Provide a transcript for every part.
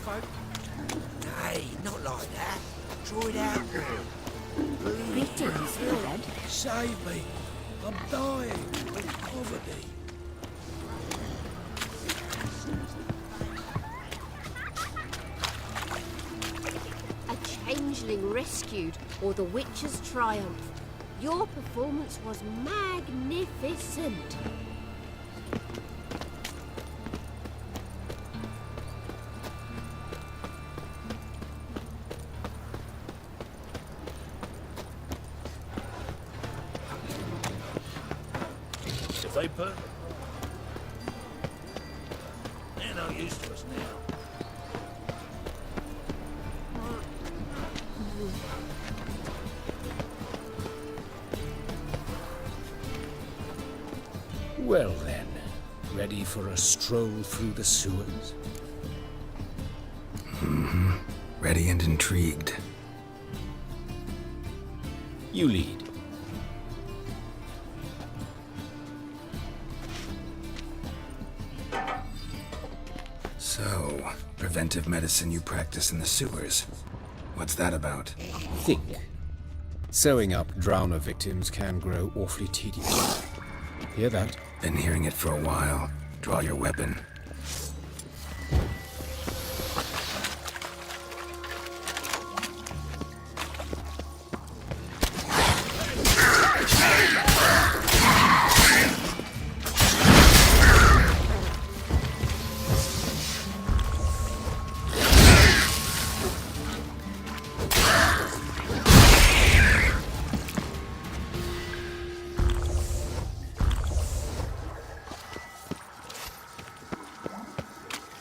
folk? Hey, not like that. Draw it out. Greetings, Fred. Save me. I'm dying of poverty. A changeling rescued, or the witch's triumph. Your performance was magnificent. If they put... They're no use to us now. Well then, ready for a stroll through the sewers? Ready and intrigued. You lead. So, preventive medicine you practice in the sewers. What's that about? Think. Sewing up drowner victims can grow awfully tedious. Hear that? Been hearing it for a while. Draw your weapon.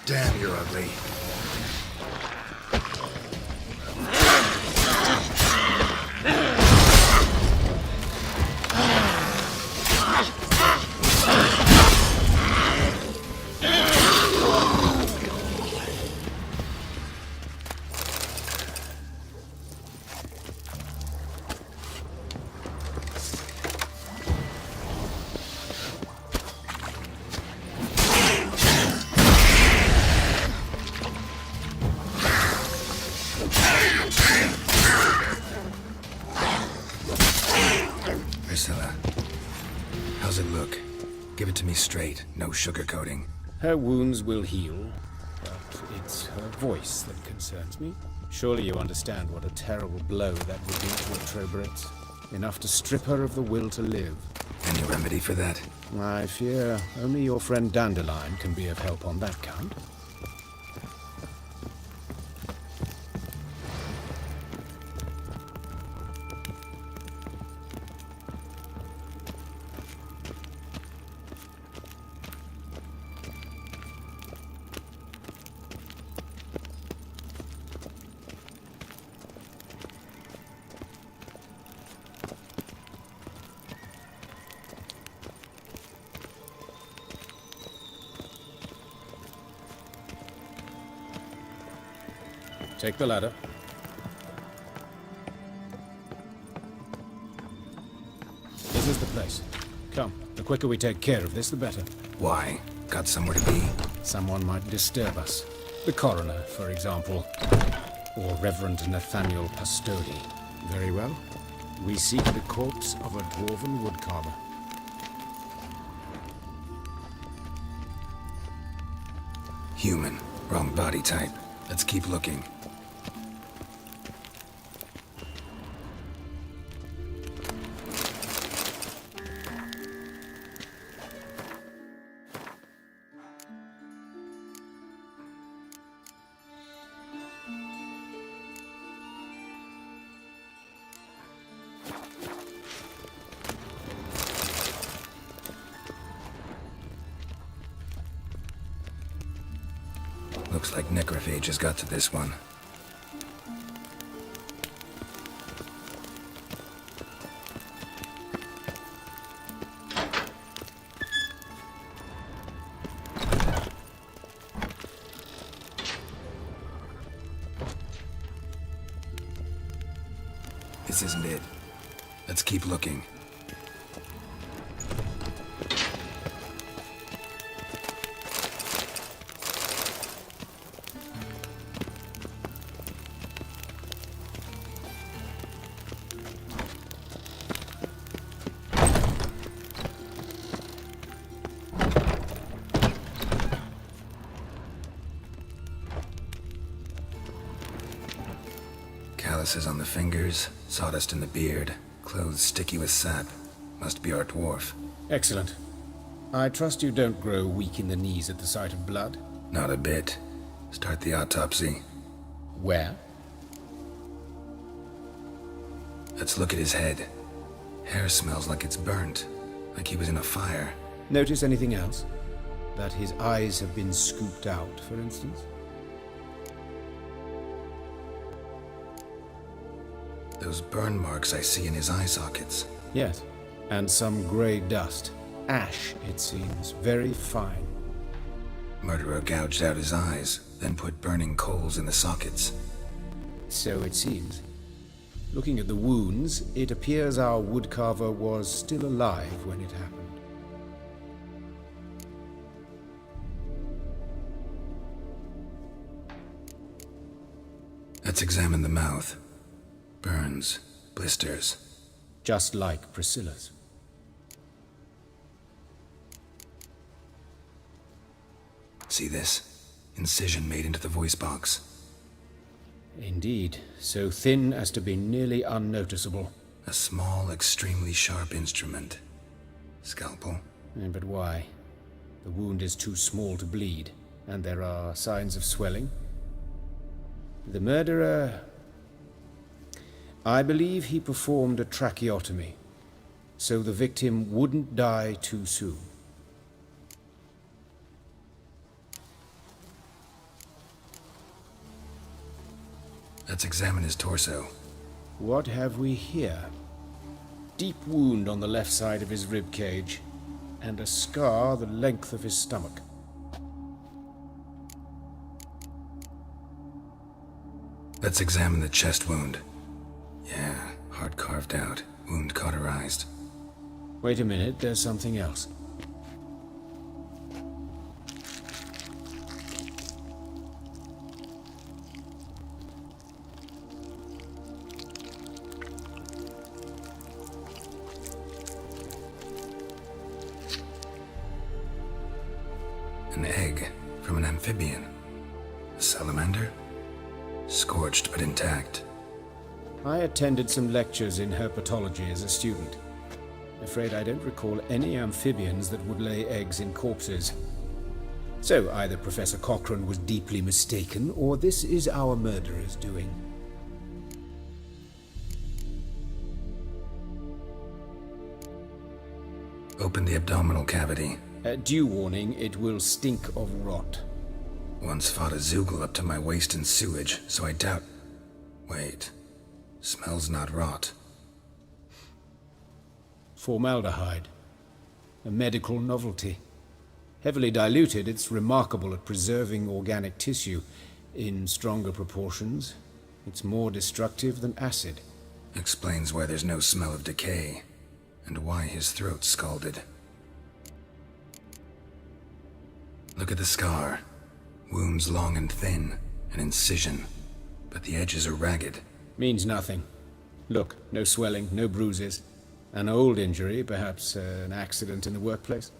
Damn, you're ugly. Priscilla, how's it look? Give it to me straight, no sugarcoating. Her wounds will heal, but it's her voice that concerns me. Surely you understand what a terrible blow that would be to a Trobrit. Enough to strip her of the will to live. Any remedy for that? I fear only your friend Dandelion can be of help on that count. Take the ladder. This is the place. Come, the quicker we take care of this, the better. Why? Got somewhere to be? Someone might disturb us. The coroner, for example. Or Reverend Nathaniel Pastodi. Very well. We seek the corpse of a dwarven woodcarver. Human. Wrong body type. Let's keep looking. Looks like necrophages got to this one. This isn't it. Let's keep looking. Calluses on the fingers, sawdust in the beard, clothes sticky with sap. Must be our dwarf. Excellent. I trust you don't grow weak in the knees at the sight of blood? Not a bit. Start the autopsy. Where? Let's look at his head. Hair smells like it's burnt, like he was in a fire. Notice anything else? That his eyes have been scooped out, for instance? Those burn marks I see in his eye sockets. Yes. And some grey dust. Ash, it seems. Very fine. Murderer gouged out his eyes, then put burning coals in the sockets. So it seems. Looking at the wounds, it appears our woodcarver was still alive when it happened. Let's examine the mouth. Burns, blisters. Just like Priscilla's. See this? Incision made into the voice box. Indeed, so thin as to be nearly unnoticeable. A small, extremely sharp instrument. Scalpel. But why? The wound is too small to bleed, and there are signs of swelling. The murderer... I believe he performed a tracheotomy, so the victim wouldn't die too soon. Let's examine his torso. What have we here? Deep wound on the left side of his rib cage, and a scar the length of his stomach. Let's examine the chest wound. Yeah, heart carved out, wound cauterized. Wait a minute, there's something else. An egg from an amphibian. A salamander? Scorched but intact. I attended some lectures in herpetology as a student. Afraid I don't recall any amphibians that would lay eggs in corpses. So either Professor Cochrane was deeply mistaken, or this is our murderer's doing. Open the abdominal cavity. Due warning, it will stink of rot. Once fought a Zoogle up to my waist in sewage, so I doubt... Wait. Smells not rot. Formaldehyde. A medical novelty. Heavily diluted, it's remarkable at preserving organic tissue. In stronger proportions, it's more destructive than acid. Explains why there's no smell of decay, and why his throat's scalded. Look at the scar. Wounds long and thin, an incision, but the edges are ragged. Means nothing. Look, no swelling, no bruises. An old injury, perhaps an accident in the workplace.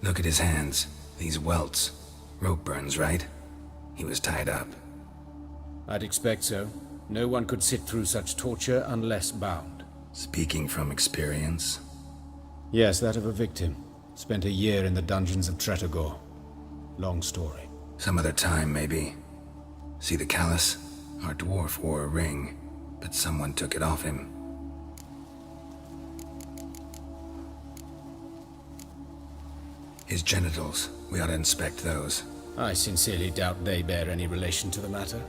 Look at his hands. These welts. Rope burns, right? He was tied up. I'd expect so. No one could sit through such torture unless bound. Speaking from experience. Yes, that of a victim. Spent a year in the dungeons of Tretogor. Long story. Some other time, maybe. See the callus? Our dwarf wore a ring, but someone took it off him. His genitals. We ought to inspect those. I sincerely doubt they bear any relation to the matter.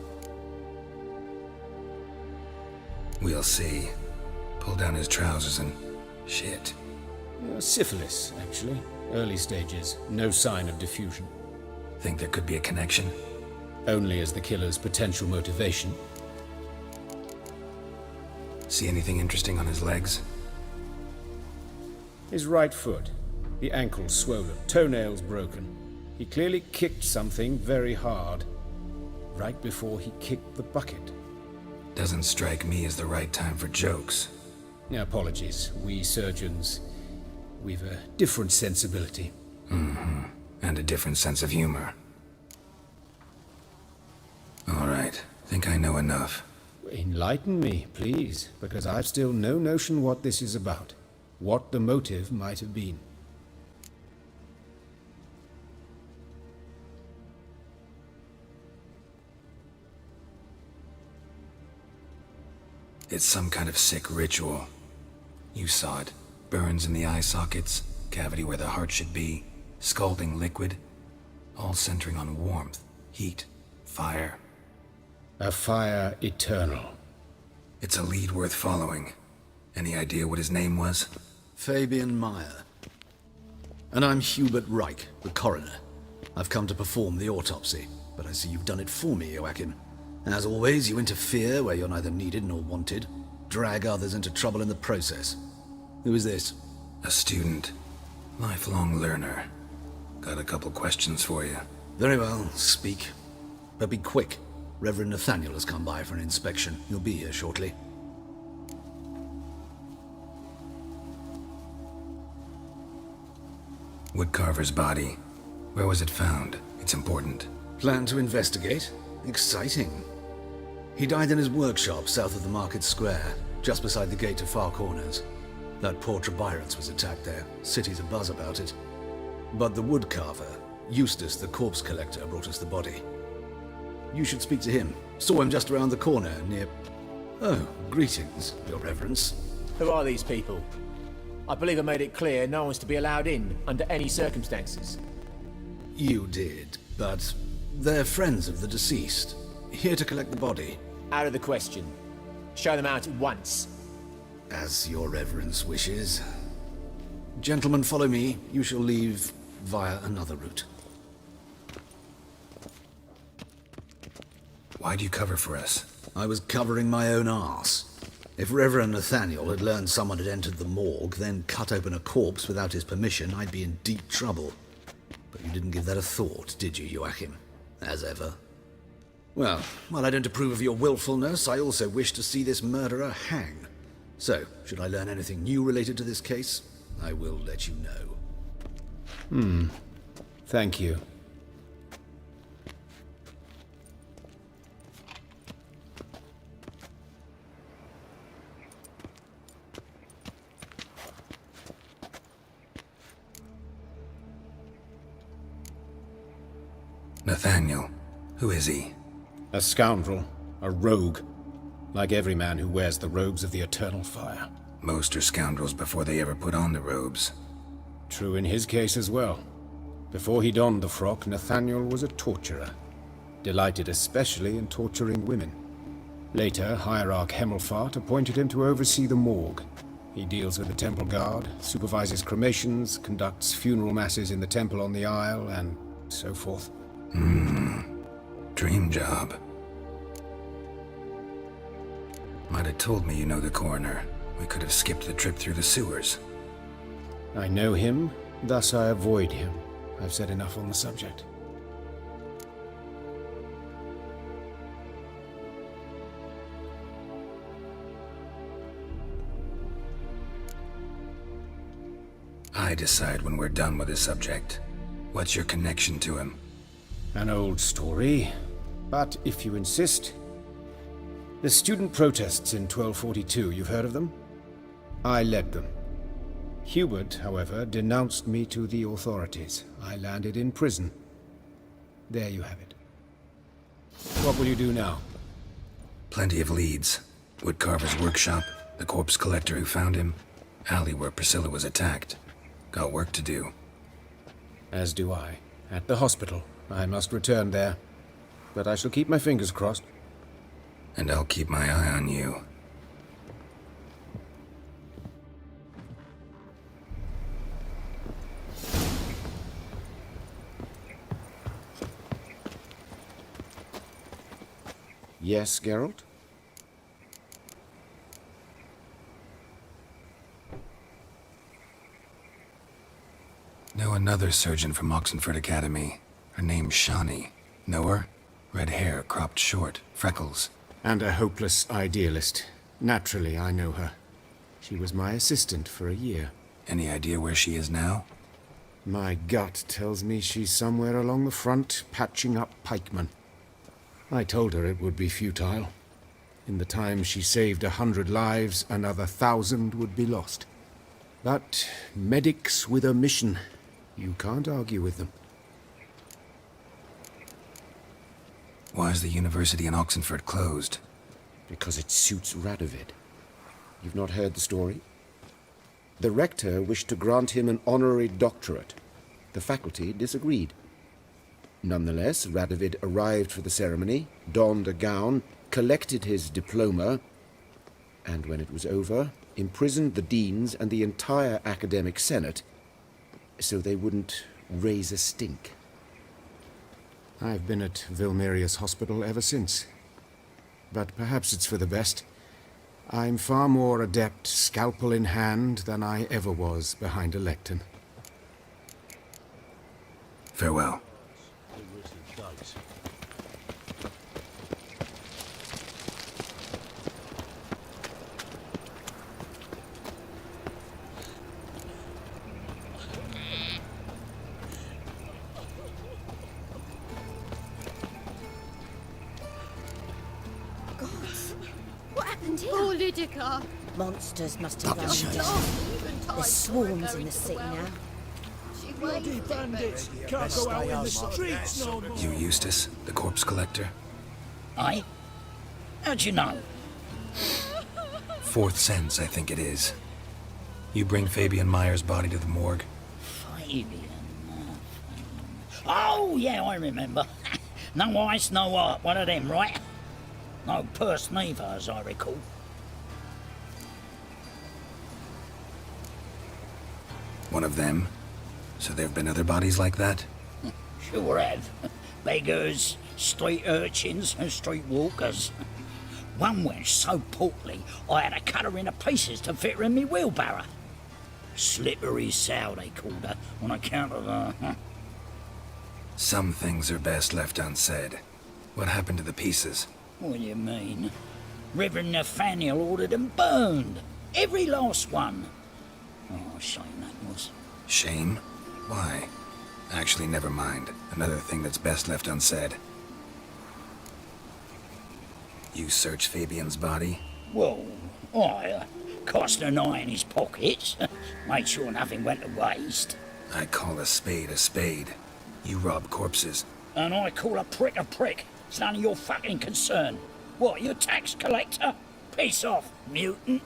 We'll see. Pull down his trousers and... shit. Syphilis, actually. Early stages. No sign of diffusion. Think there could be a connection? Only as the killer's potential motivation. See anything interesting on his legs? His right foot. The ankle swollen. Toenails broken. He clearly kicked something very hard. Right before he kicked the bucket. Doesn't strike me as the right time for jokes. Apologies. We surgeons, we've a different sensibility. Mm-hmm. And a different sense of humor. All right, think I know enough. Enlighten me, please, because I've still no notion what this is about. What the motive might have been. It's some kind of sick ritual. You saw it. Burns in the eye sockets, cavity where the heart should be, scalding liquid, all centering on warmth, heat, fire. A fire eternal. It's a lead worth following. Any idea what his name was? Fabian Meyer. And I'm Hubert Reich, the coroner. I've come to perform the autopsy, but I see you've done it for me, Joachim. As always, you interfere where you're neither needed nor wanted, drag others into trouble in the process. Who is this? A student. Lifelong learner. Got a couple questions for you. Very well, speak. But be quick. Reverend Nathaniel has come by for an inspection. He'll be here shortly. Woodcarver's body. Where was it found? It's important. Plan to investigate? Exciting. He died in his workshop south of the market square, just beside the gate to Far Corners. That poor Trebirance was attacked there. City's abuzz about it. But the woodcarver, Eustace the corpse collector, brought us the body. You should speak to him. Saw him just around the corner near... Oh, greetings, Your Reverence. Who are these people? I believe I made it clear no one's to be allowed in under any circumstances. You did, but they're friends of the deceased. Here to collect the body. Out of the question. Show them out at once. As Your Reverence wishes. Gentlemen, follow me. You shall leave via another route. Why'd you cover for us? I was covering my own arse. If Reverend Nathaniel had learned someone had entered the morgue, then cut open a corpse without his permission, I'd be in deep trouble. But you didn't give that a thought, did you, Joachim? As ever. Well, while I don't approve of your willfulness, I also wish to see this murderer hang. So, should I learn anything new related to this case, I will let you know. Thank you. Nathaniel. Who is he? A scoundrel. A rogue. Like every man who wears the robes of the eternal fire. Most are scoundrels before they ever put on the robes. True in his case as well. Before he donned the frock, Nathaniel was a torturer. Delighted especially in torturing women. Later, Hierarch Hemmelfart appointed him to oversee the morgue. He deals with the temple guard, supervises cremations, conducts funeral masses in the temple on the Isle, and so forth. Dream job. Might have told me you know the coroner. We could have skipped the trip through the sewers. I know him, thus I avoid him. I've said enough on the subject. I decide when we're done with the subject. What's your connection to him? An old story, but if you insist. The student protests in 1242, you've heard of them? I led them. Hubert, however, denounced me to the authorities. I landed in prison. There you have it. What will you do now? Plenty of leads. Woodcarver's workshop, the corpse collector who found him, alley where Priscilla was attacked. Got work to do. As do I. At the hospital. I must return there. But I shall keep my fingers crossed. And I'll keep my eye on you. Yes, Geralt? Know another surgeon from Oxenford Academy. Her name's Shawnee. Know her? Red hair, cropped short, freckles. And a hopeless idealist. Naturally, I know her. She was my assistant for a year. Any idea where she is now? My gut tells me she's somewhere along the front, patching up pikemen. I told her it would be futile. In the time she saved 100 lives, another 1,000 would be lost. But medics with a mission, you can't argue with them. Why is the university in Oxenford closed? Because it suits Radovid. You've not heard the story? The rector wished to grant him an honorary doctorate. The faculty disagreed. Nonetheless, Radovid arrived for the ceremony, donned a gown, collected his diploma, and when it was over, imprisoned the deans and the entire academic senate so they wouldn't raise a stink. I've been at Vilmerius Hospital ever since. But perhaps it's for the best. I'm far more adept scalpel in hand than I ever was behind a lectern. Farewell. What happened here? Oh, Lydica. Monsters must have run down. There's swarms in the city now. Bloody bandits can't go out in the streets no more. You Eustace, the corpse collector? Aye? How'd you know? Fourth sense, I think it is. You bring Fabian Meyer's body to the morgue? Fabian. Oh, yeah, I remember. No ice, no art, one of them, right? No purse neither, as I recall. One of them? So there have been other bodies like that? Sure have. Beggars, street urchins, and street walkers. One went so portly, I had to cut her into pieces to fit her in me wheelbarrow. Slippery sow, they called her, on account of her. Some things are best left unsaid. What happened to the pieces? What do you mean? Reverend Nathaniel ordered them burned. Every last one. Oh, shame that was. Shame? Why? Actually, never mind. Another thing that's best left unsaid. You searched Fabian's body? Well, I cast an eye in his pockets. Made sure nothing went to waste. I call a spade a spade. You rob corpses. And I call a prick. It's none of your fucking concern. What, you a tax collector? Piss off, mutant.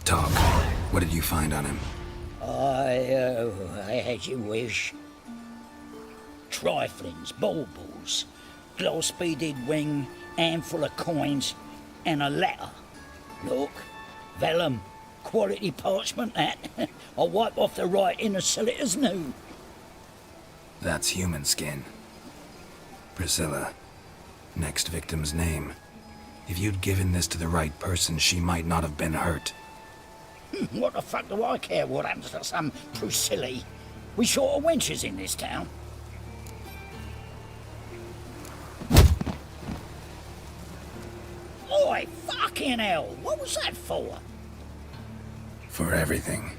Talk. What did you find on him? I had you wish. Triflings, baubles, glass-beaded ring, handful of coins, and a letter. Look, vellum, quality parchment that. I'll wipe off the writing and sell it as new. That's human skin. Priscilla. Next victim's name. If you'd given this to the right person, she might not have been hurt. What the fuck do I care what happens to some Priscilla? We short of wenches in this town. Oi, fucking hell! What was that for? For everything.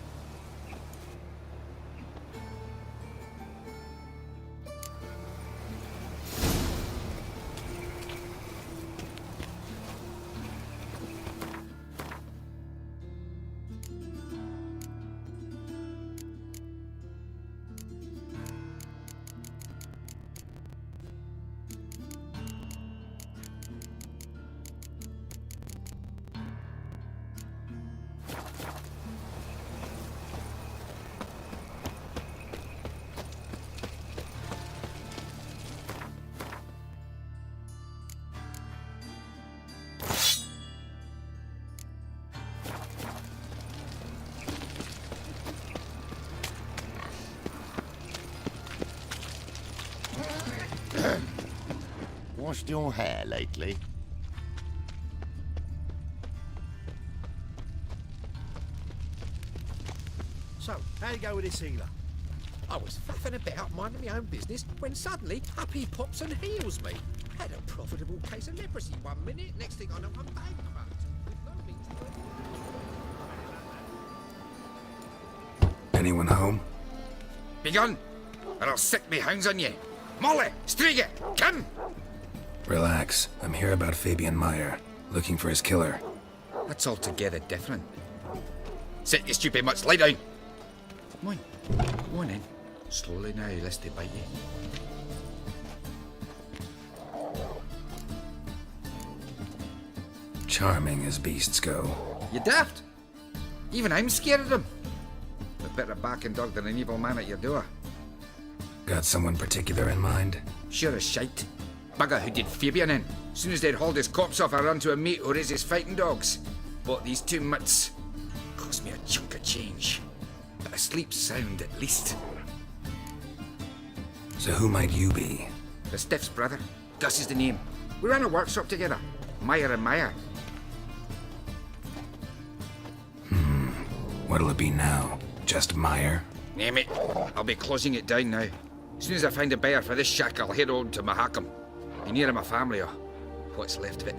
Washed your hair lately? So, how'd it go with this healer? I was faffing about, minding my own business, when suddenly up he pops and heals me. Had a profitable case of leprosy one minute, next thing I know I'm bankrupt. With no means to Anyone home? Begone, or I'll sick me hounds on you. Molly, Striga, come! Relax. I'm here about Fabian Meyer, looking for his killer. That's altogether different. Sit, you stupid mutts, lie down. Come on in. Slowly now, lest they bite you. Charming as beasts go. You daft? Even I'm scared of them. A better barking dog than an evil man at your door. Got someone particular in mind? Sure as shite. Bugger who did Fabian in. Soon as they'd hauled his corpse off, I run to a mate who raises fighting dogs. Bought these 2 mutts. Cost me a chunk of change. But I sleep sound at least. So who might you be? The Stiff's brother. Gus is the name. We ran a workshop together. Meyer and Meyer. What'll it be now? Just Meyer? Name it. I'll be closing it down now. As soon as I find a buyer for this shack, I'll head on to Mahakam. Be near my family, or what's left of it.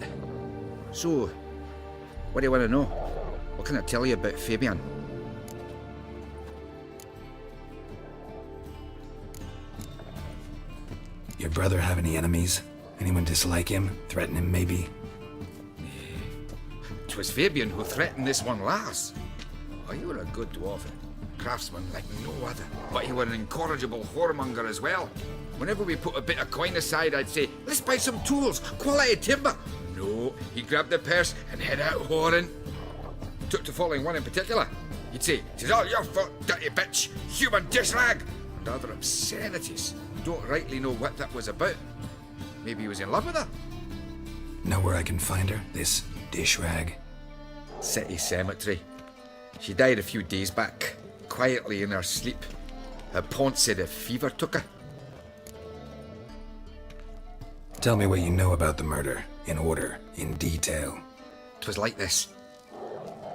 So, what do you want to know? What can I tell you about Fabian? Your brother have any enemies? Anyone dislike him? Threaten him, maybe? 'Twas Fabian who threatened this one last. Oh, you were a good dwarf. Craftsman like no other. But he were an incorrigible whoremonger as well. Whenever we put a bit of coin aside, I'd say, let's buy some tools, quality timber. No, he grabbed the purse and head out whoring. Took to following one in particular. He'd say, "'Tis all your fault, dirty bitch, human dishrag," and other obscenities. Don't rightly know what that was about. Maybe he was in love with her. Know where I can find her? This dish rag? City cemetery. She died a few days back, quietly in her sleep. Her pont said a fever took her. Tell me what you know about the murder, in order, in detail. 'Twas like this.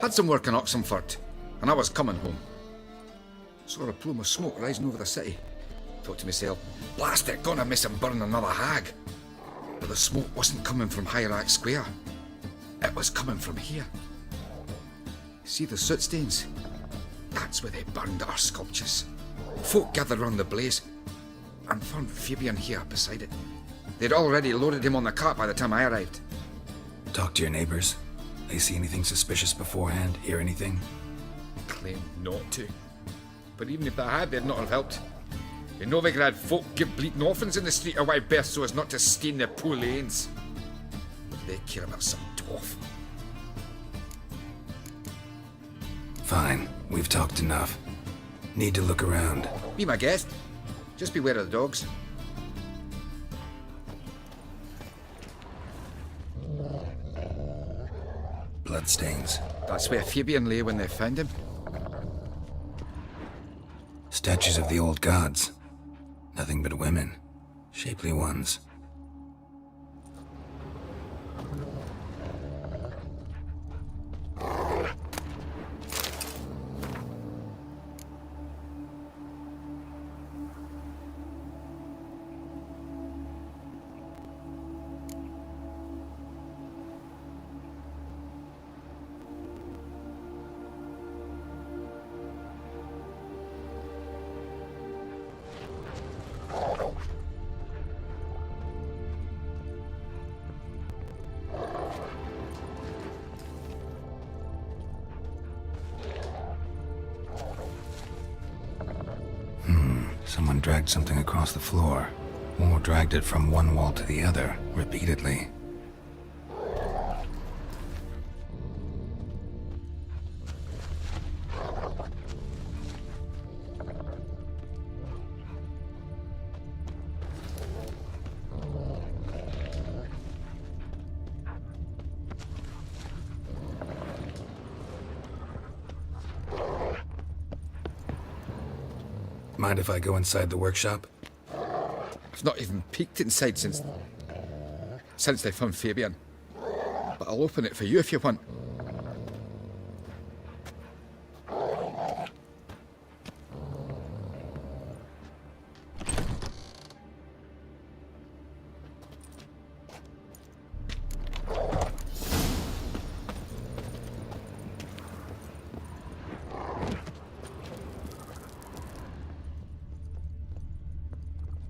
Had some work in Oxenford, and I was coming home. Saw a plume of smoke rising over the city. Thought to myself, blast it, gonna miss him burn another hag. But the smoke wasn't coming from Hierarch Square. It was coming from here. See the soot stains? That's where they burned our sculptures. Folk gathered round the blaze, and found Fabian here beside it. They'd already loaded him on the cart by the time I arrived. Talk to your neighbors. They see anything suspicious beforehand? Hear anything? Claimed not to. But even if they had, they'd not have helped. In Novigrad, folk give bleating orphans in the street a wide berth so as not to stain their poor lanes. They care about some dwarf. Fine, we've talked enough. Need to look around. Be my guest. Just beware of the dogs. Bloodstains. That's where Fabian lay when they found him. Statues of the old gods. Nothing but women. Shapely ones. Someone dragged something across the floor, or dragged it from one wall to the other, repeatedly. Mind if I go inside the workshop? I've not even peeked inside since they found Fabian. But I'll open it for you if you want.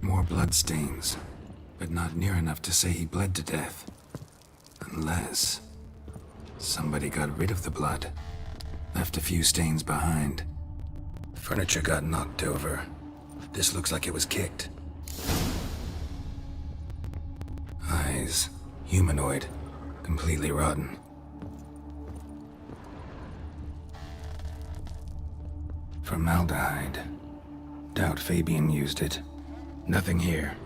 More bloodstains, but not near enough to say he bled to death. Unless somebody got rid of the blood, left a few stains behind. Furniture got knocked over. This looks like it was kicked. Eyes, humanoid, completely rotten. Formaldehyde. Doubt Fabian used it. Nothing here.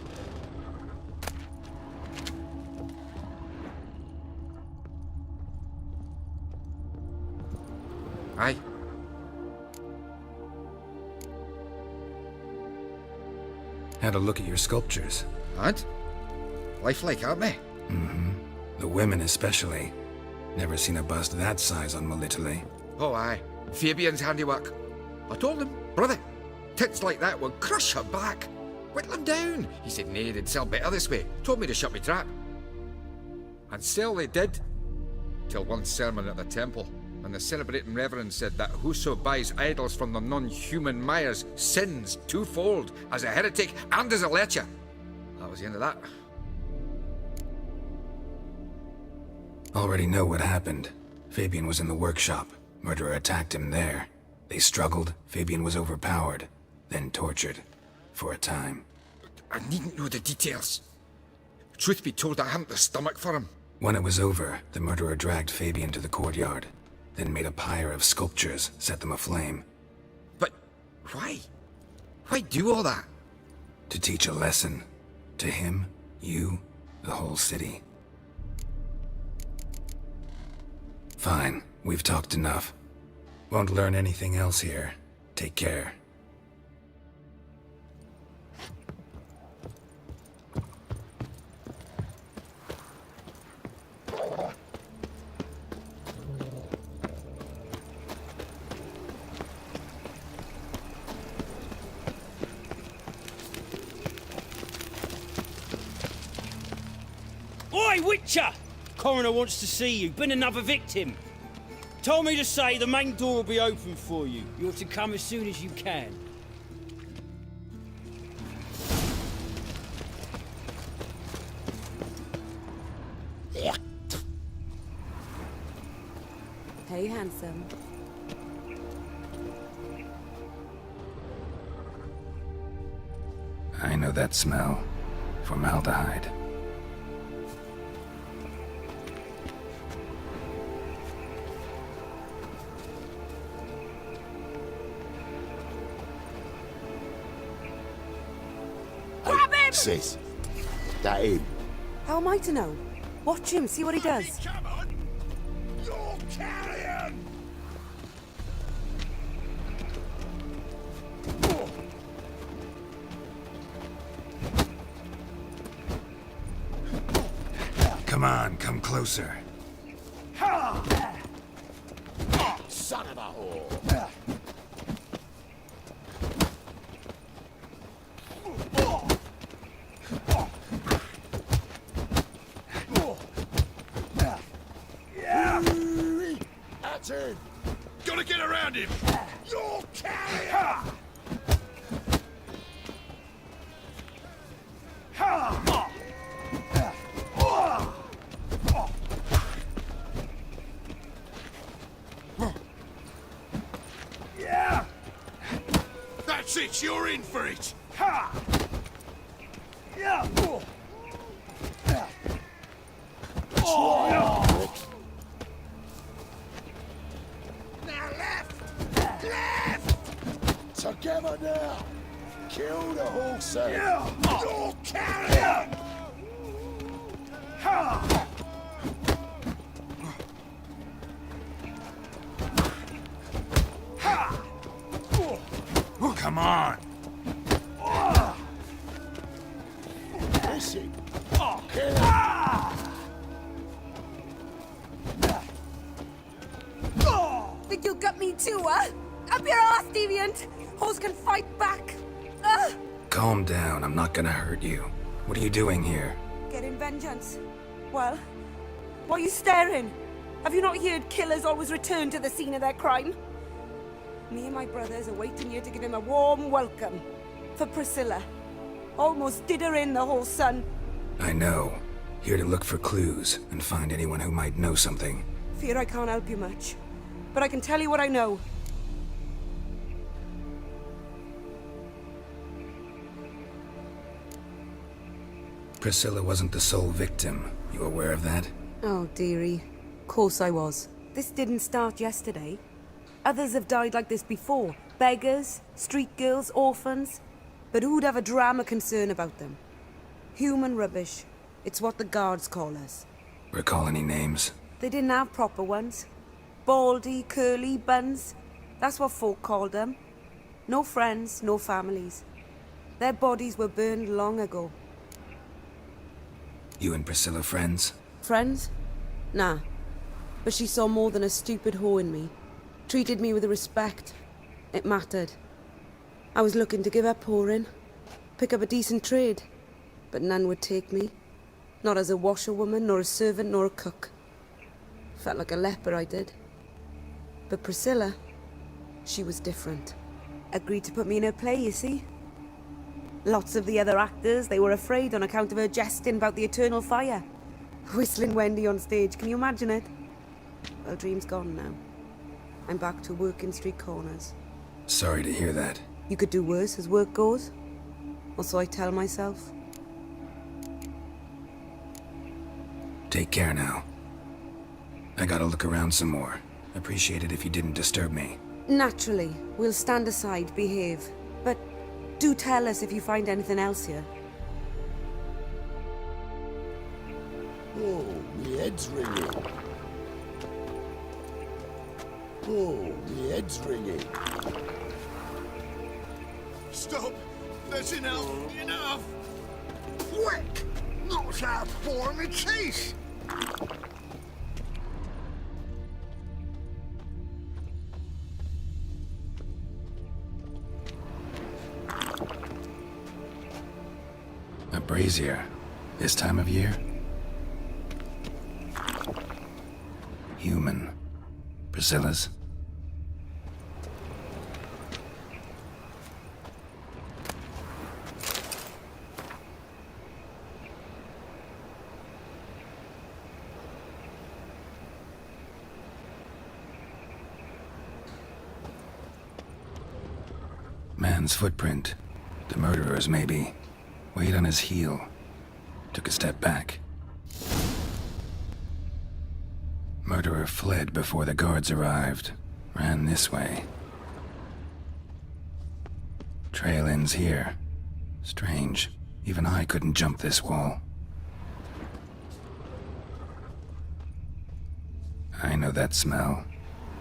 Aye. Had a look at your sculptures. And? Lifelike, aren't they? The women especially. Never seen a bust that size on Melitele. Oh, aye. Fabian's handiwork. I told him, brother, tits like that will crush her back. Whittle him down. He said, nay, they'd sell better this way. Told me to shut me trap. And sell they did. Till one sermon at the temple, and the celebrating reverend said that whoso buys idols from the non-human Myers sins twofold, as a heretic and as a lecher. That was the end of that. Already know what happened. Fabian was in the workshop. Murderer attacked him there. They struggled. Fabian was overpowered, then tortured. For a time. I needn't know the details. Truth be told, I hadn't the stomach for him. When it was over, the murderer dragged Fabian to the courtyard, then made a pyre of sculptures, set them aflame. But why? Why do all that? To teach a lesson. To him, you, the whole city. Fine, we've talked enough. Won't learn anything else here. Take care. Oi, Witcher! Coroner wants to see you. Been another victim. Told me to say the main door will be open for you. You're to come as soon as you can. Hey, handsome. I know that smell. Formaldehyde. Sis, that him? How am I to know? Watch him, see what he does. Come on! You're carrion! Come on, come closer. Son of a whore! That's him! Gotta get around him! You're carrion! That's it, you're in for it! Now left! Left! Together now! Kill the horse! You're carrion! Come on! Listen! Kill him! Think you'll gut me too, huh? Up your ass, deviant! Hoes can fight back! Calm down, I'm not gonna hurt you. What are you doing here? Getting vengeance. Well, why are you staring? Have you not heard killers always return to the scene of their crime? Me and my brothers are waiting here to give him a warm welcome. For Priscilla. Almost did her in, the whole son. I know. Here to look for clues and find anyone who might know something. Fear I can't help you much. But I can tell you what I know. Priscilla wasn't the sole victim. You aware of that? Oh, dearie. Course I was. This didn't start yesterday. Others have died like this before. Beggars, street girls, orphans. But who'd have a drama concern about them? Human rubbish. It's what the guards call us. Recall any names? They didn't have proper ones. Baldy, curly, buns. That's what folk called them. No friends, no families. Their bodies were burned long ago. You and Priscilla friends? Friends? Nah. But she saw more than a stupid whore in me. Treated me with respect. It mattered. I was looking to give up whoring. Pick up a decent trade. But none would take me. Not as a washerwoman, nor a servant, nor a cook. Felt like a leper, I did. But Priscilla, she was different. Agreed to put me in her play, you see? Lots of the other actors, they were afraid on account of her jesting about the eternal fire. Whistling Wendy on stage, can you imagine it? Well, dream's gone now. I'm back to working street corners. Sorry to hear that. You could do worse as work goes. Or so I tell myself. Take care now. I gotta look around some more. Appreciate it if you didn't disturb me. Naturally, we'll stand aside, behave. But do tell us if you find anything else here. Oh, my head's ringing. Oh, my head's ringing. Stop! That's enough! Enough! Quick! Not out for me teeth! A brazier. This time of year? Human. Priscilla's? Man's footprint. The murderer's, maybe. Weight on his heel. Took a step back. Murderer fled before the guards arrived. Ran this way. Trail ends here. Strange. Even I couldn't jump this wall. I know that smell.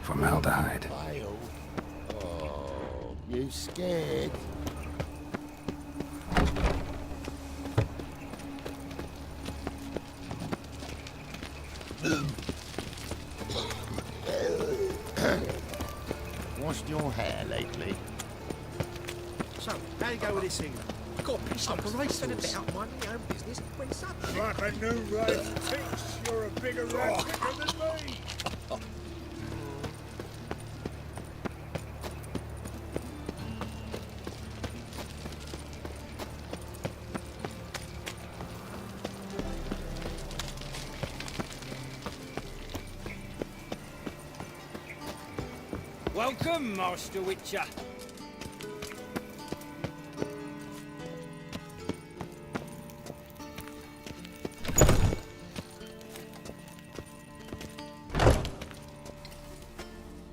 Formaldehyde. Oh, you scared? Washed your hair lately? So, how you go with this thing? Got pissed off racing about minding your own business when such. Like a new race thinks you're a bigger rat than me. Welcome, Master Witcher.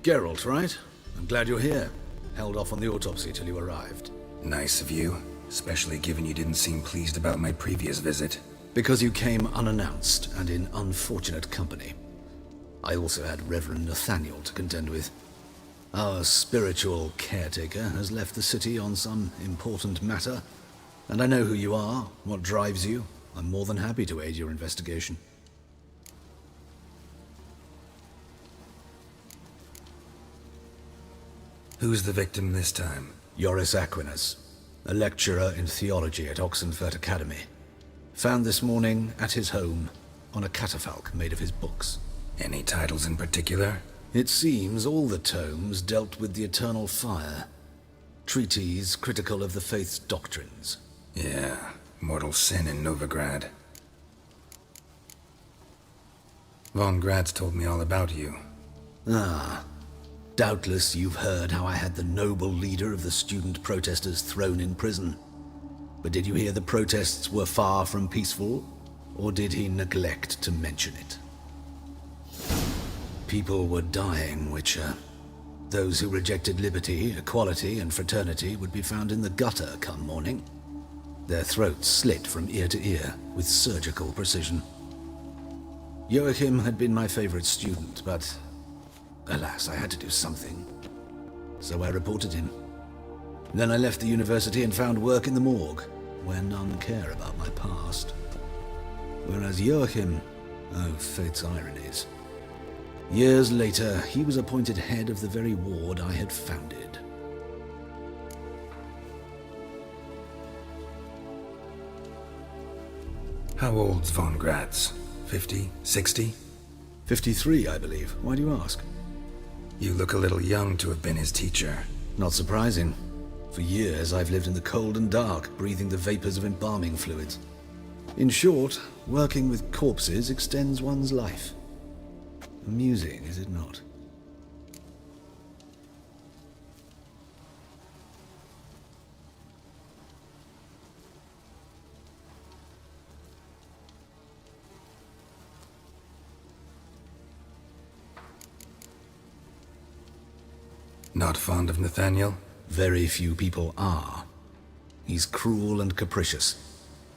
Geralt, right? I'm glad you're here. Held off on the autopsy till you arrived. Nice of you. Especially given you didn't seem pleased about my previous visit. Because you came unannounced and in unfortunate company. I also had Reverend Nathaniel to contend with. Our spiritual caretaker has left the city on some important matter, and I know who you are, what drives you. I'm more than happy to aid your investigation. Who's the victim this time? Joris Aquinas, a lecturer in theology at Oxenfurt Academy. Found this morning at his home on a catafalque made of his books. Any titles in particular? It seems all the tomes dealt with the eternal fire. Treatises critical of the faith's doctrines. Yeah, mortal sin in Novigrad. Von Grad's told me all about you. Ah, doubtless you've heard how I had the noble leader of the student protesters thrown in prison. But did you hear the protests were far from peaceful, or did he neglect to mention it? People were dying, Witcher. Those who rejected liberty, equality, and fraternity would be found in the gutter come morning. Their throats slit from ear to ear with surgical precision. Joachim had been my favorite student, but alas, I had to do something. So I reported him. Then I left the university and found work in the morgue, where none care about my past. Whereas Joachim, oh, fate's ironies. Years later, he was appointed head of the very ward I had founded. How old's Von Grad's? 50? 60? 53, I believe. Why do you ask? You look a little young to have been his teacher. Not surprising. For years, I've lived in the cold and dark, breathing the vapors of embalming fluids. In short, working with corpses extends one's life. Amusing, is it not? Not fond of Nathaniel? Very few people are. He's cruel and capricious.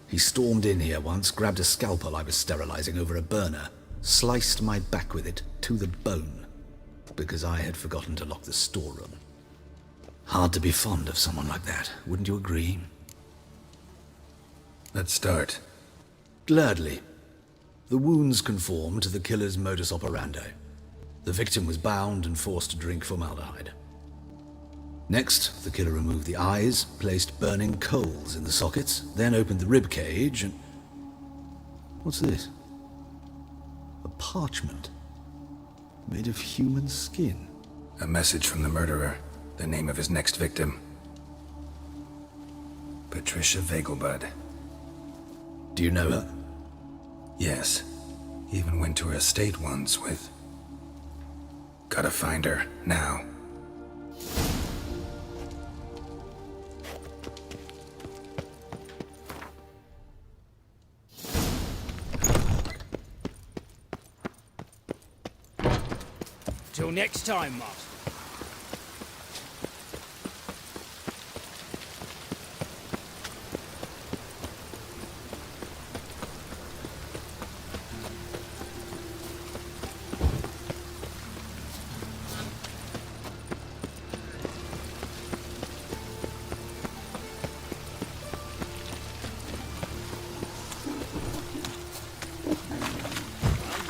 He stormed in here once, grabbed a scalpel I was sterilizing over a burner, sliced my back with it to the bone, because I had forgotten to lock the storeroom. Hard to be fond of someone like that, wouldn't you agree? Let's start. Gladly. The wounds conform to the killer's modus operandi. The victim was bound and forced to drink formaldehyde. Next, the killer removed the eyes, placed burning coals in the sockets, then opened the rib cage and... What's this? A parchment made of human skin. A message from the murderer. The name of his next victim. Patricia Vegelbud. Do you know her? Yes. Even went to her estate once with... Gotta find her, now. Till next time, Master.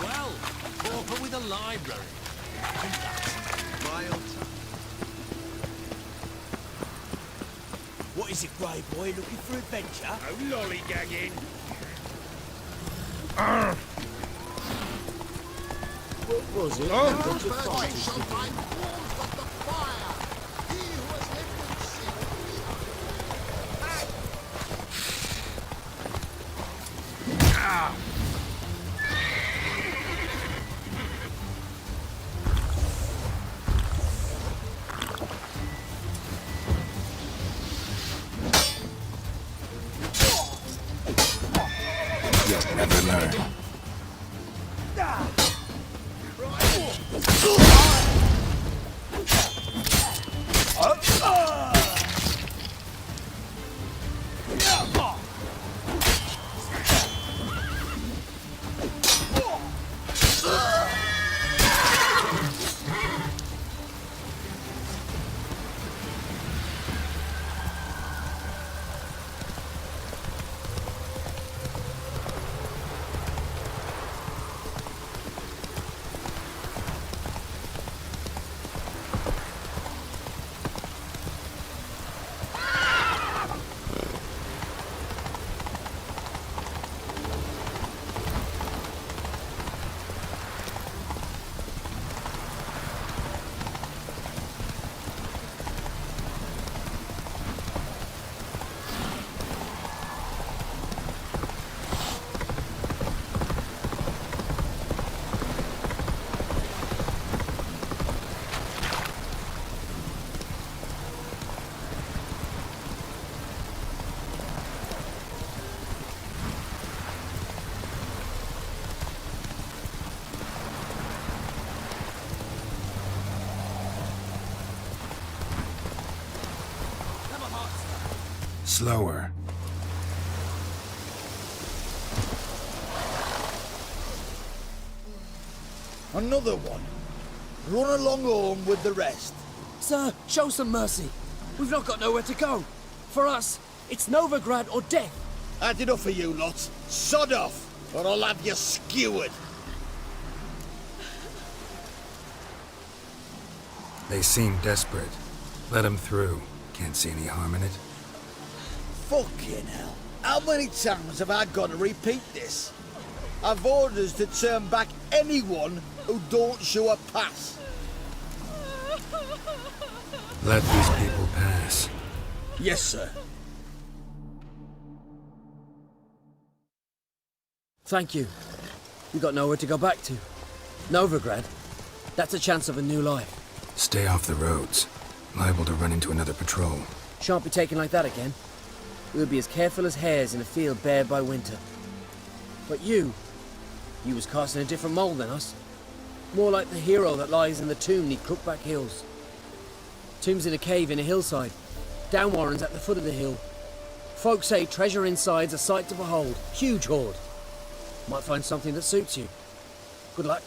Well, open with a library. What is it, Grey Boy? Looking for adventure? No lollygagging. What was it? Those virgins shall find warmth of the fire. He who has lived in sin You'll never learn. Slower. Another one. Run along home with the rest. Sir, show some mercy. We've not got nowhere to go. For us, it's Novigrad or death. Had enough of you lots. Sod off, or I'll have you skewered. They seem desperate. Let them through. Can't see any harm in it. Fucking hell. How many times have I got to repeat this? I've orders to turn back anyone who don't show a pass. Let these people pass. Yes, sir. Thank you. We got nowhere to go back to. Novigrad. That's a chance of a new life. Stay off the roads. Liable to run into another patrol. Shan't be taken like that again. We'll be as careful as hares in a field bared by winter. But you was cast in a different mould than us. More like the hero that lies in the tomb near Crookback Hills. Tomb's in a cave in a hillside. Down warrens at the foot of the hill. Folk say treasure inside's a sight to behold. Huge hoard. Might find something that suits you. Good luck.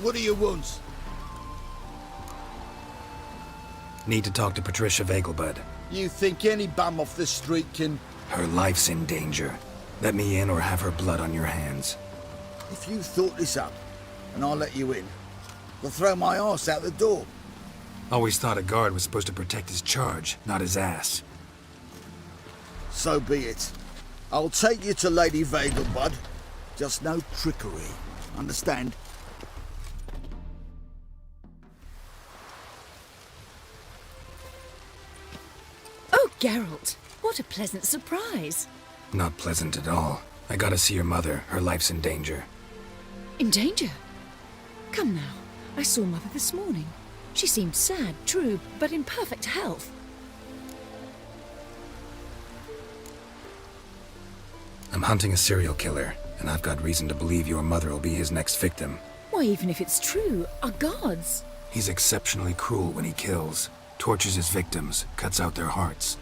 What do you want? Need to talk to Patricia Vegelbud. You think any bum off the street can... Her life's in danger. Let me in or have her blood on your hands. If you thought this up, and I'll let you in, I'll throw my arse out the door. Always thought a guard was supposed to protect his charge, not his ass. So be it. I'll take you to Lady Vegelbud. Just no trickery. Understand? Oh, Geralt, what a pleasant surprise. Not pleasant at all. I gotta see your mother. Her life's in danger. In danger? Come now, I saw Mother this morning. She seemed sad, true, but in perfect health. I'm hunting a serial killer, and I've got reason to believe your mother will be his next victim. Why, even if it's true, our gods. He's exceptionally cruel when he kills, tortures his victims, cuts out their hearts.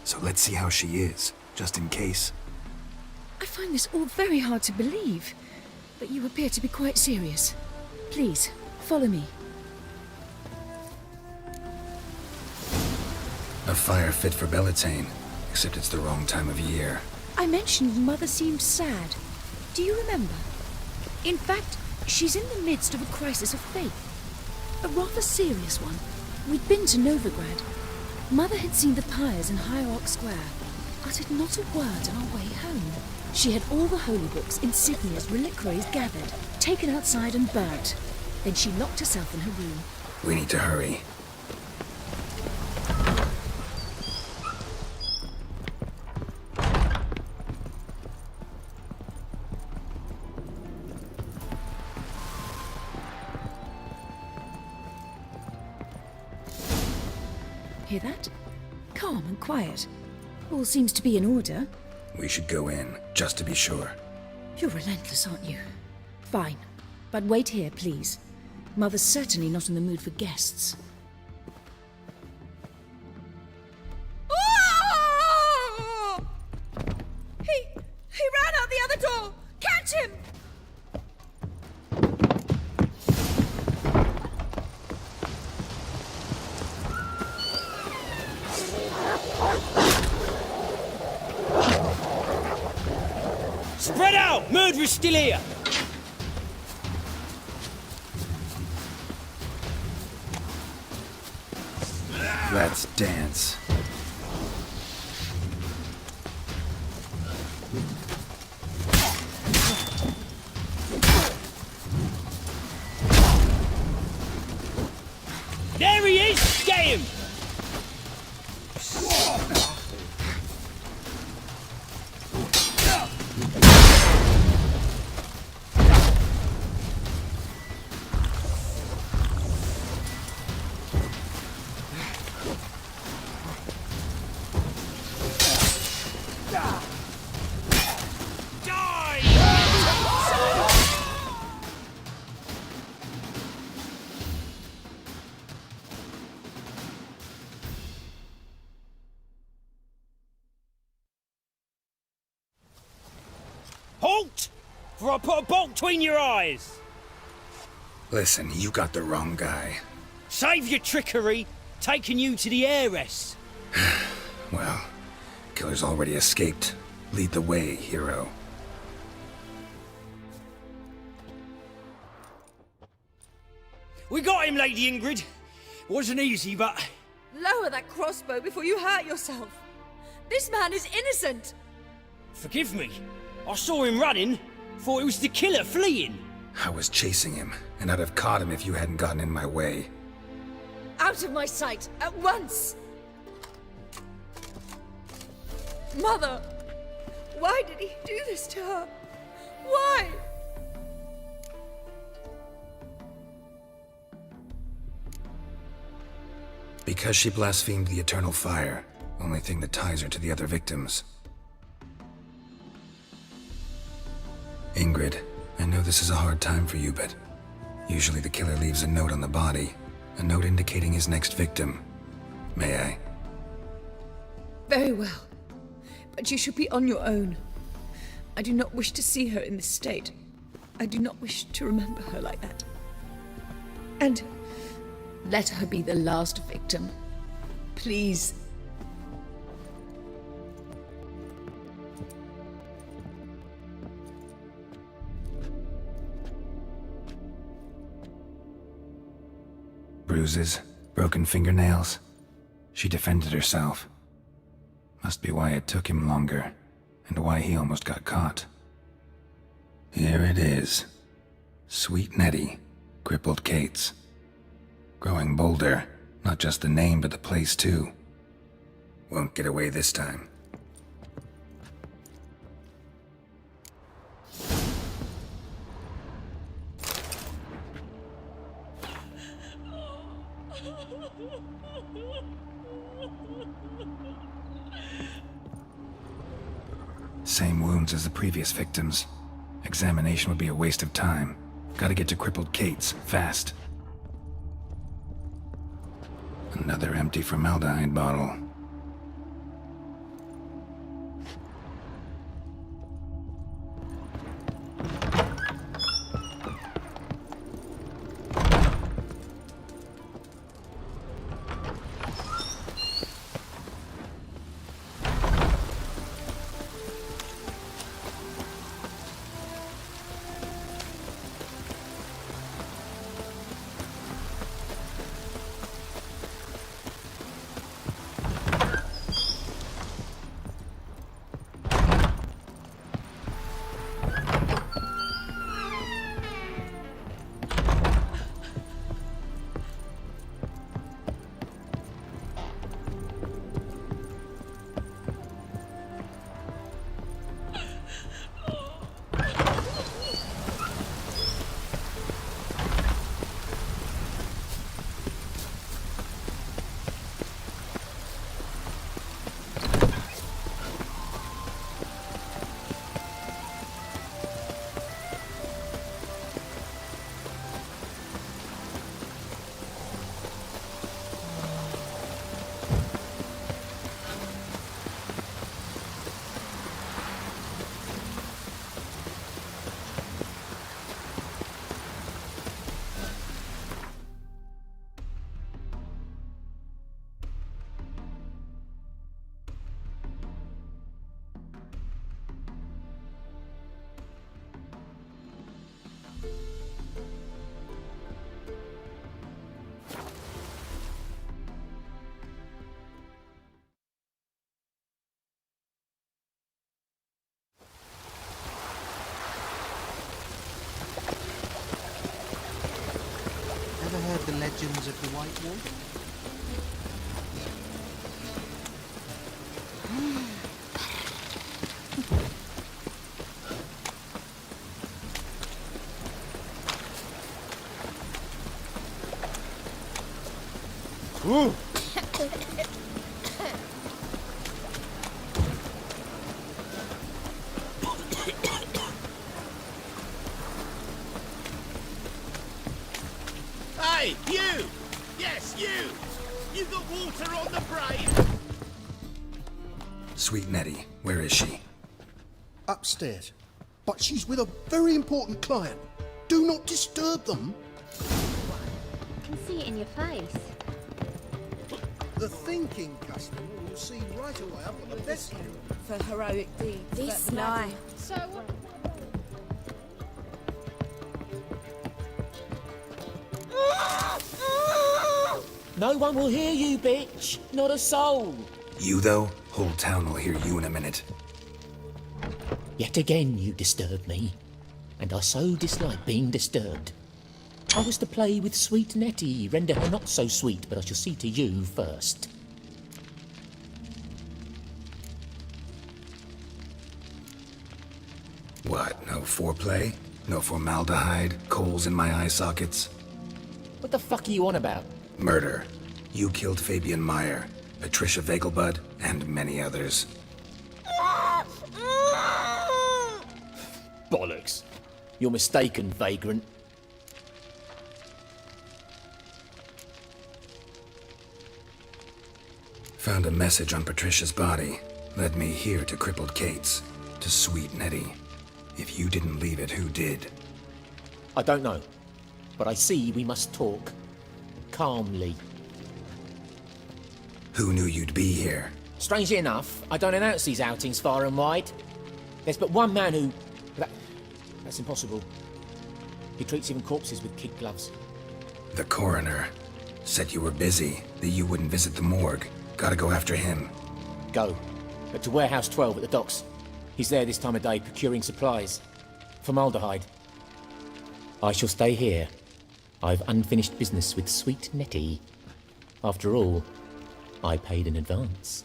So let's see how she is, just in case. I find this all very hard to believe, but you appear to be quite serious. Please, follow me. A fire fit for Bellatane, except it's the wrong time of year. I mentioned Mother seemed sad. Do you remember? In fact, she's in the midst of a crisis of faith. A rather serious one. We'd been to Novigrad. Mother had seen the pyres in Hierarch Square, uttered not a word on our way home. She had all the holy books, insignias, reliquaries gathered, taken outside and burnt. Then she locked herself in her room. We need to hurry. Hear that? Calm and quiet. All seems to be in order. We should go in, just to be sure. You're relentless, aren't you? Fine. But wait here, please. Mother's certainly not in the mood for guests. He ran out the other door! Catch him! Spread out! Murderer's still here! Let's dance. There he is! Get him! Halt! For I put a bolt between your eyes! Listen, you got the wrong guy. Save your trickery, taking you to the heiress. Well, killer's already escaped. Lead the way, hero. We got him, Lady Ingrid. Wasn't easy, but... Lower that crossbow before you hurt yourself. This man is innocent. Forgive me. I saw him running. Thought it was the killer fleeing. I was chasing him, and I'd have caught him if you hadn't gotten in my way. Out of my sight, at once! Mother! Why did he do this to her? Why? Because she blasphemed the eternal fire, only thing that ties her to the other victims. Ingrid, I know this is a hard time for you, but usually the killer leaves a note on the body, a note indicating his next victim. May I? Very well. But you should be on your own. I do not wish to see her in this state. I do not wish to remember her like that. And let her be the last victim. Please. Bruises, broken fingernails. She defended herself. Must be why it took him longer, and why he almost got caught. Here it is. Sweet Nettie, crippled Kate's. Growing bolder, not just the name but the place too. Won't get away this time. Same wounds as the previous victims. Examination would be a waste of time. Gotta get to crippled Kate's, fast. Another empty formaldehyde bottle. ever heard the legends of the White Wolf? Ooh. Hey, you! Yes, you! You got water on the brain? Sweet Nettie, where is she? Upstairs. But she's with a very important client. Do not disturb them. I can see it in your face. The thinking customer will see right away I've got the best For heroic deeds. This but lie. So what? No one will hear you, bitch. Not a soul. You, though? Whole town will hear you in a minute. Yet again you disturb me, and I so dislike being disturbed. I was to play with sweet Nettie, render her not so sweet, but I shall see to you first. What, no foreplay? No formaldehyde? Coals in my eye sockets? What the fuck are you on about? Murder. You killed Fabian Meyer, Patricia Vegelbud, and many others. Bollocks. You're mistaken, vagrant. Found a message on Patricia's body. Led me here to crippled Kate's. To sweet Nettie. If you didn't leave it, who did? I don't know, but I see we must talk. Calmly. Who knew you'd be here? Strangely enough, I don't announce these outings far and wide. There's but one man who... That's impossible. He treats even corpses with kid gloves. The coroner. Said you were busy, that you wouldn't visit the morgue. Gotta go after him. Go. But to Warehouse 12 at the docks. He's there this time of day procuring supplies. Formaldehyde. I shall stay here. I've unfinished business with sweet Nettie. After all, I paid in advance.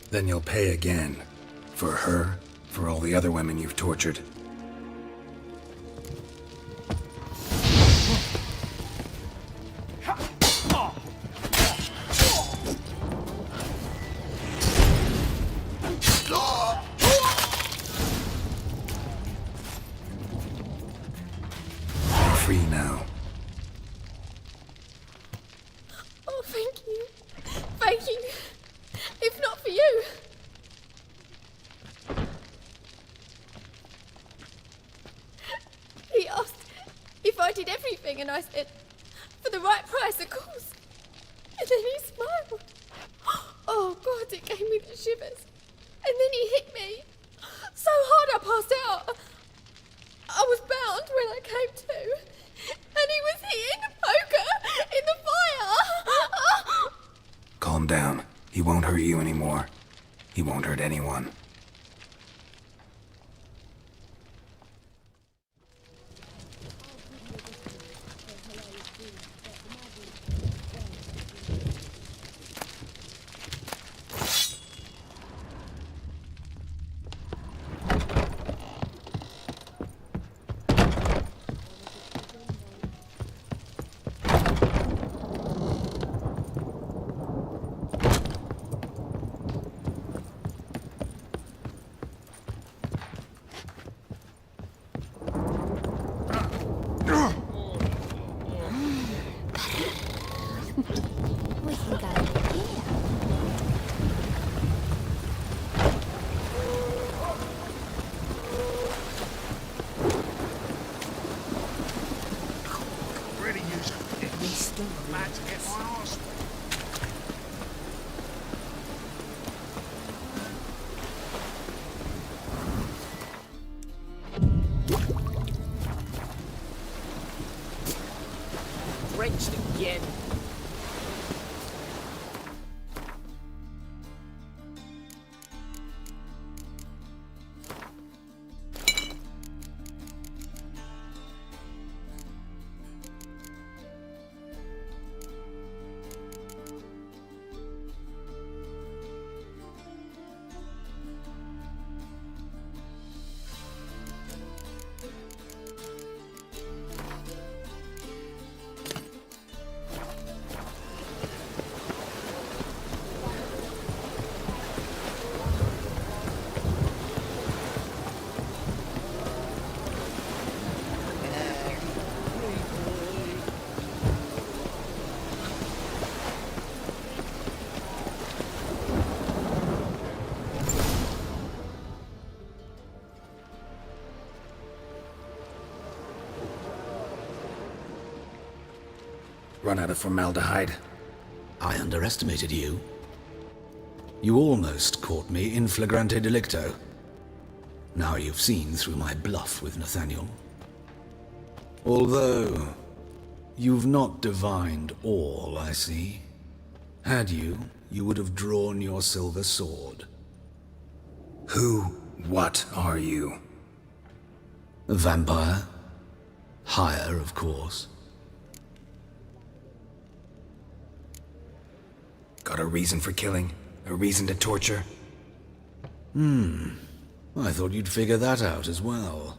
Then you'll pay again. For her, for all the other women you've tortured. You're free now. Oh, thank you. Thank you. If not for you. He asked if I did everything, and I said, for the right price, of course. And then he smiled. Oh, God, it gave me the shivers. And then he hit me so hard I passed out. I was bound when I came to. And he was hitting the poker in the fire. Calm down. He won't hurt you anymore. He won't hurt anyone. Run out of formaldehyde. I underestimated you. You almost caught me in flagrante delicto. Now you've seen through my bluff with Nathaniel. Although, you've not divined all, I see. Had you, you would have drawn your silver sword. What are you? A vampire. Higher, of course. Got a reason for killing? A reason to torture? I thought you'd figure that out as well.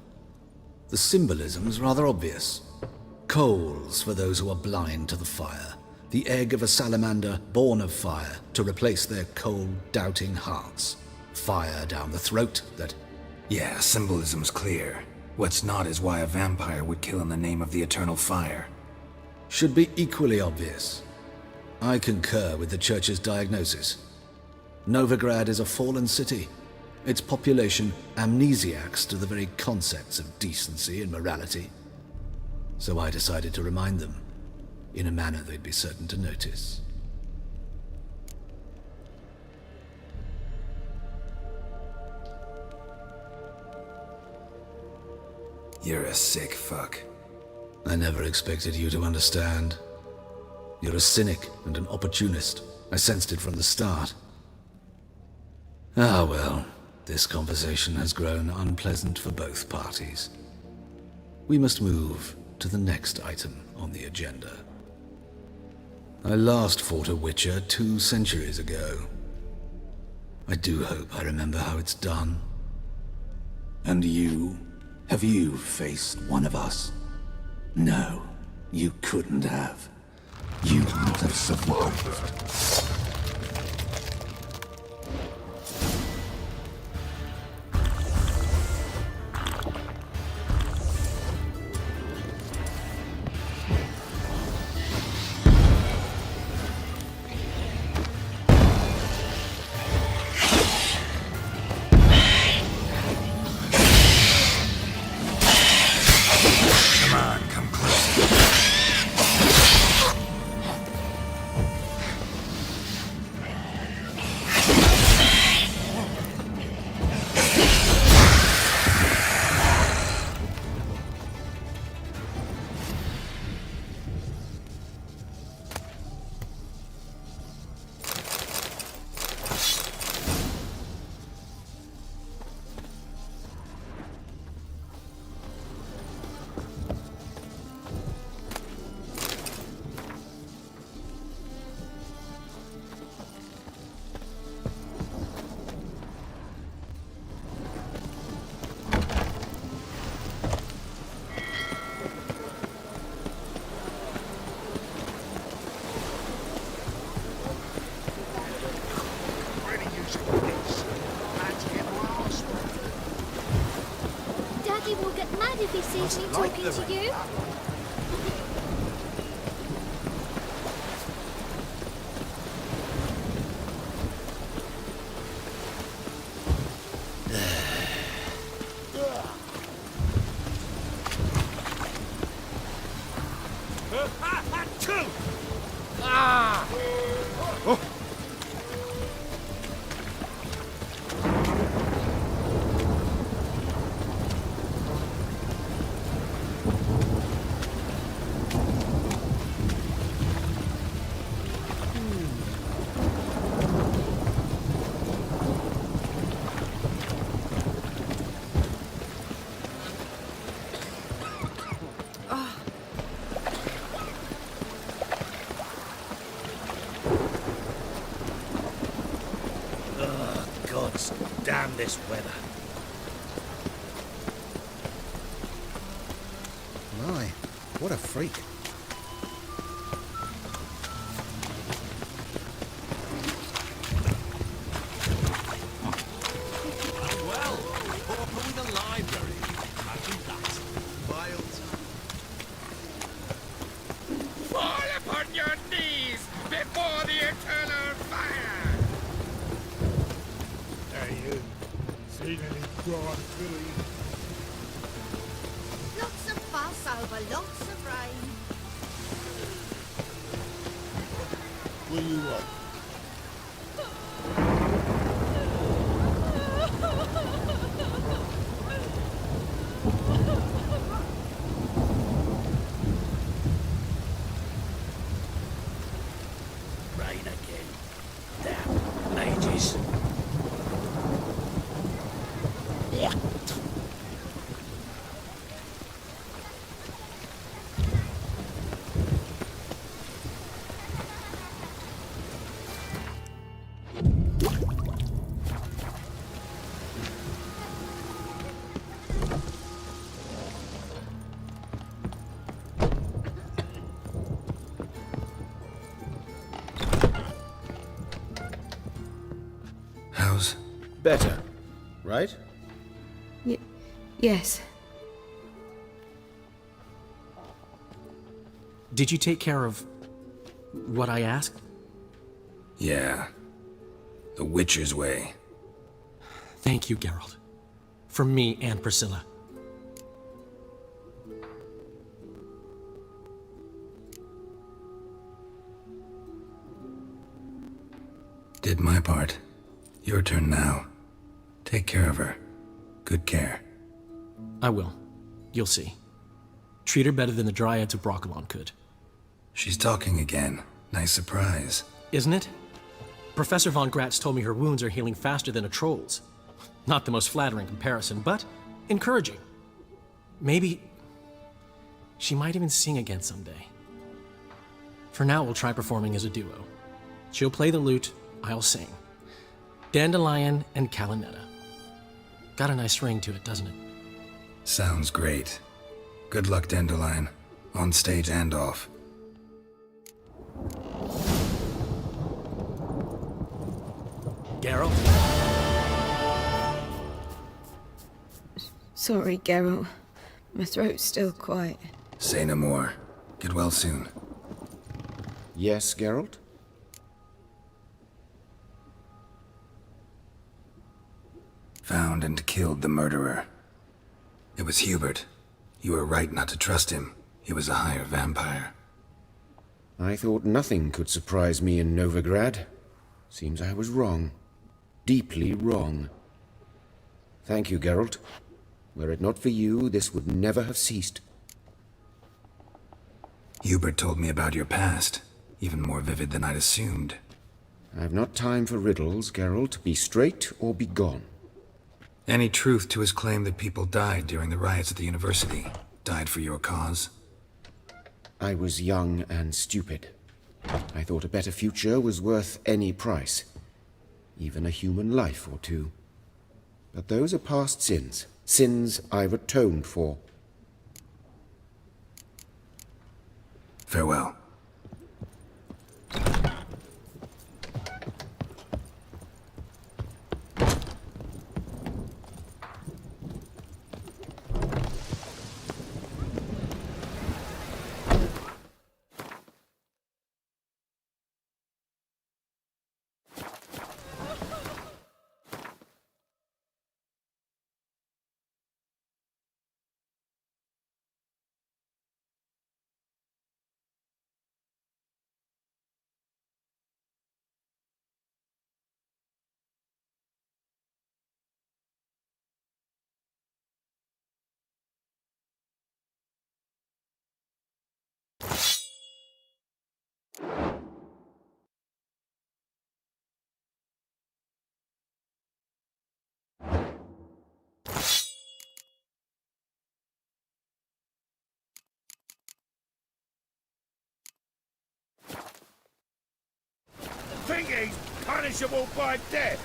The symbolism's rather obvious. Coals for those who are blind to the fire. The egg of a salamander born of fire to replace their cold, doubting hearts. Fire down the throat that... Yeah, symbolism's clear. What's not is why a vampire would kill in the name of the eternal fire. Should be equally obvious. I concur with the Church's diagnosis. Novigrad is a fallen city. Its population amnesiacs to the very concepts of decency and morality. So I decided to remind them, in a manner they'd be certain to notice. You're a sick fuck. I never expected you to understand. You're a cynic and an opportunist. I sensed it from the start. Ah well, this conversation has grown unpleasant for both parties. We must move to the next item on the agenda. I last fought a Witcher 2 centuries ago. I do hope I remember how it's done. And you? Have you faced one of us? No, you couldn't have. You would not have survived. Daddy will get mad if he sees me talking to you. Damn this weather. My, what a freak. Well, open with a library. Imagine that. Vile time. Fall upon your knees before the eternal fire! Hey, you. Seen any broad Billy? Lots of fuss over lots of rain. What do you want? Rain again. Damn mages. Yeah. How's... Better, right? Yes. Did you take care of what I asked? Yeah. The Witcher's way. Thank you, Geralt. From me and Priscilla. Did my part. Your turn now. Take care of her. Good care. I will. You'll see. Treat her better than the Dryads of Broccolon could. She's talking again. Nice surprise. Isn't it? Professor von Gratz told me her wounds are healing faster than a troll's. Not the most flattering comparison, but encouraging. Maybe she might even sing again someday. For now, we'll try performing as a duo. She'll play the lute, I'll sing. Dandelion and Calinetta. Got a nice ring to it, doesn't it? Sounds great. Good luck, Dandelion. On stage and off. Geralt? Sorry, Geralt. My throat's still quiet. Say no more. Get well soon. Yes, Geralt? Found and killed the murderer. It was Hubert. You were right not to trust him. He was a higher vampire. I thought nothing could surprise me in Novigrad. Seems I was wrong. Deeply wrong. Thank you, Geralt. Were it not for you, this would never have ceased. Hubert told me about your past, even more vivid than I'd assumed. I've not time for riddles, Geralt. Be straight or be gone. Any truth to his claim that people died during the riots at the university? Died for your cause? I was young and stupid. I thought a better future was worth any price. Even a human life or two. But those are past sins. Sins I've atoned for. Farewell. Think he's punishable by death?